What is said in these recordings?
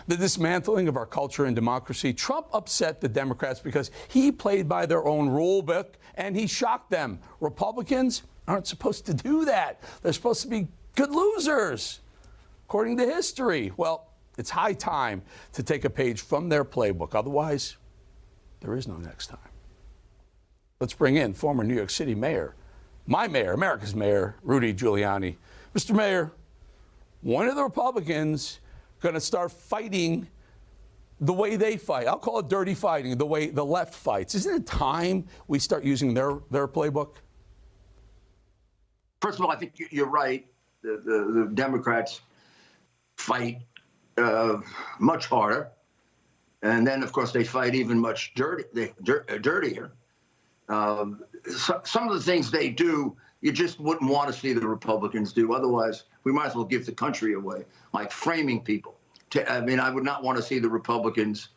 The dismantling of our culture and democracy. Trump upset the Democrats because he played by their own rule book and he shocked them. Republicans aren't supposed to do that. They're supposed to be good losers, according to history. Well, it's high time to take a page from their playbook. Otherwise, there is no next time. Let's bring in former New York City mayor, my mayor, America's mayor, Rudy Giuliani. Mr. Mayor, when are the Republicans going to start fighting the way they fight? I'll call it dirty fighting, the way the left fights. Isn't it time we start using their playbook? First of all, I think you're right. The Democrats fight much harder. And then, of course, they fight even much dirtier. Some of the things they do, you just wouldn't want to see the Republicans do. Otherwise, we might as well give the country away, like framing people. I mean, I would not want to see the Republicans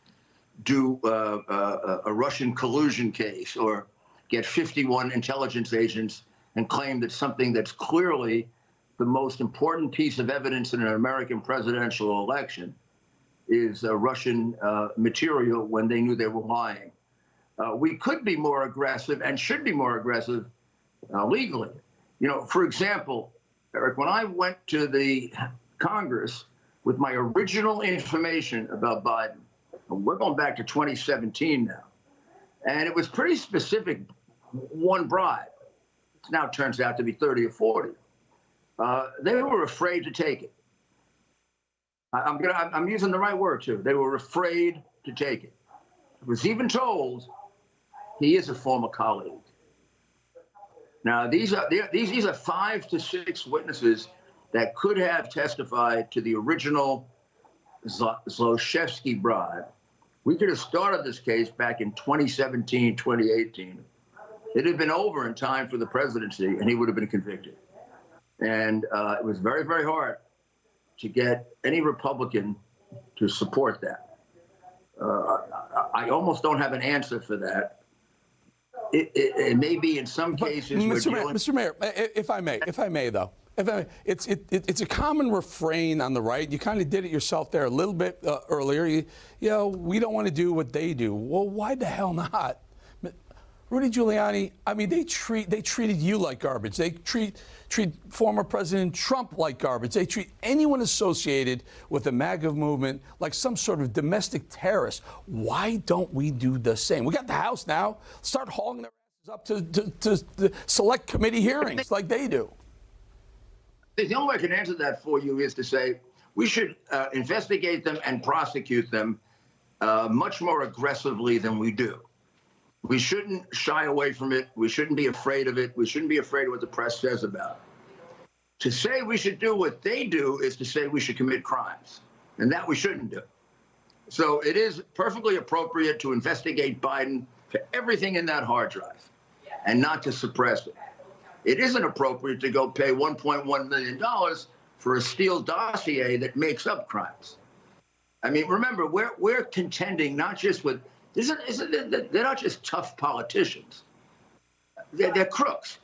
do a Russian collusion case or get 51 intelligence agents and claim that something that's clearly the most important piece of evidence in an American presidential election is Russian material when they knew they were lying. We could be more aggressive and should be more aggressive legally. You know, for example, Eric, when I went to the Congress with my original information about Biden, and we're going back to 2017 now, and it was pretty specific, one bribe. It now turns out to be 30 or 40. They were afraid to take it. I'm using the right word too. They were afraid to take it. I was even told he is a former colleague. Now these are 5 to 6 witnesses that could have testified to the original Zlochevsky bribe. We could have started this case back in 2017, 2018. It had been over in time for the presidency, and he would have been convicted. And it was very, very hard to get any Republican to support that. I almost don't have an answer for that. It may be in some cases. Mr. Mayor, if I may, though, it's a common refrain on the right. You kind of did it yourself there a little bit earlier. You know, we don't want to do what they do. Well, why the hell not? Rudy Giuliani, I mean, they treated you like garbage. They treat former President Trump like garbage. They treat anyone associated with the MAGA movement like some sort of domestic terrorist. Why don't we do the same? We got the House now. Start hauling their asses up to select committee hearings like they do. The only way I can answer that for you is to say we should investigate them and prosecute them much more aggressively than we do. We shouldn't shy away from it. We shouldn't be afraid of it. We shouldn't be afraid of what the press says about it. To say we should do what they do is to say we should commit crimes, and that we shouldn't do. So it is perfectly appropriate to investigate Biden for everything in that hard drive and not to suppress it. It isn't appropriate to go pay $1.1 million for a Steele dossier that makes up crimes. I mean, remember, we're contending not just with they're not just tough politicians. They're crooks.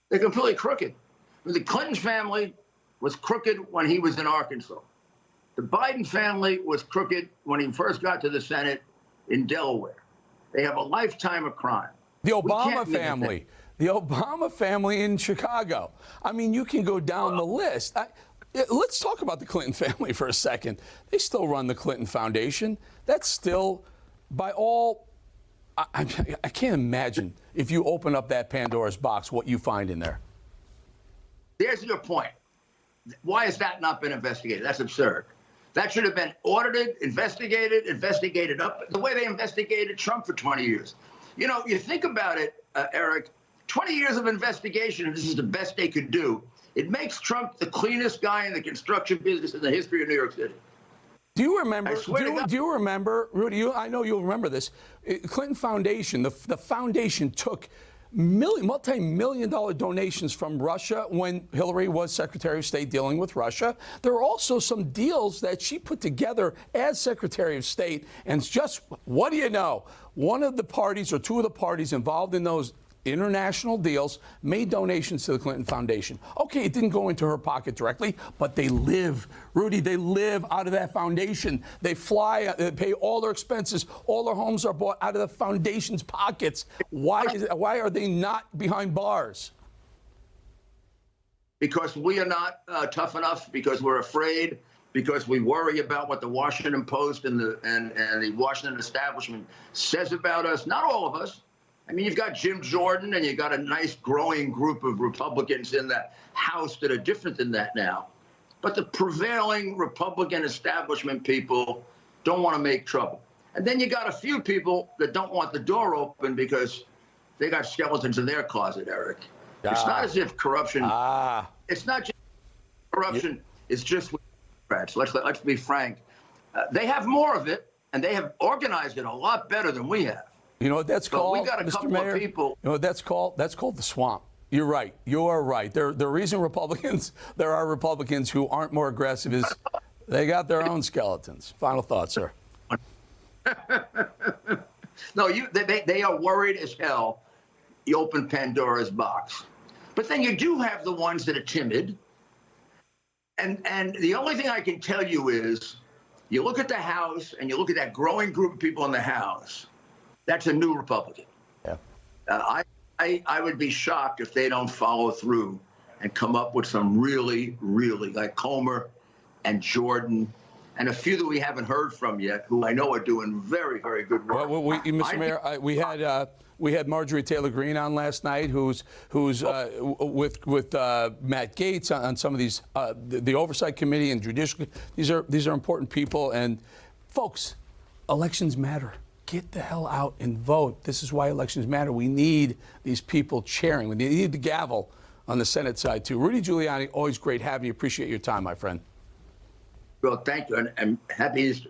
They're completely crooked. The Clinton family was crooked when he was in Arkansas. The Biden family was crooked when he first got to the Senate in Delaware. They have a lifetime of crime. The Obama family. The Obama family in Chicago. I mean, you can go down the list. Let's talk about the Clinton family for a second. They still run the Clinton Foundation. That's still... By all, I can't imagine if you open up that Pandora's box what you find in there. There's your point. Why has that not been investigated? That's absurd. That should have been audited, investigated up the way they investigated Trump for 20 years. You know, you think about it, Eric, 20 years of investigation, and this is the best they could do. It makes Trump the cleanest guy in the construction business in the history of New York City. Do you remember? Do you remember, Rudy? I know you'll remember this. Clinton Foundation. The foundation took multi-million-dollar donations from Russia when Hillary was Secretary of State dealing with Russia. There were also some deals that she put together as Secretary of State. And just what do you know? One of the parties or two of the parties involved in those international deals, made donations to the Clinton Foundation. Okay, it didn't go into her pocket directly, but they live, Rudy, they live out of that foundation. They fly, they pay all their expenses, all their homes are bought out of the foundation's pockets. Why are they not behind bars? Because we are not tough enough, because we're afraid, because we worry about what the Washington Post and the Washington establishment says about us. Not all of us. I mean, you've got Jim Jordan, and you've got a nice growing group of Republicans in the House that are different than that now. But the prevailing Republican establishment people don't want to make trouble. And then you got a few people that don't want the door open because they got skeletons in their closet, Eric. It's not as if corruption. It's not just corruption. It's just with Democrats. Let's be frank. They have more of it, and they have organized it a lot better than we have. You know what that's called, we got a Mr. couple Mayor? of people. You know what that's called? That's called the swamp. You're right. You are right. The reason there are Republicans who aren't more aggressive is they got their own skeletons. Final thoughts, sir. No, they are worried as hell. You open Pandora's box. But then you do have the ones that are timid. And the only thing I can tell you is you look at the House and you look at that growing group of people in the House. That's a new Republican. Yeah. I would be shocked if they don't follow through and come up with some really, like Comer and Jordan and a few that we haven't heard from yet, who I know are doing very, very good work. Well, Mr. Mayor, we had Marjorie Taylor Greene on last night, who's with Matt Gaetz on some of these the Oversight Committee and Judicial. These are important people, and folks, elections matter. Get the hell out and vote. This is why elections matter. We need these people chairing. We need the gavel on the Senate side, too. Rudy Giuliani, always great having you. Appreciate your time, my friend. Well, thank you, and happy Easter.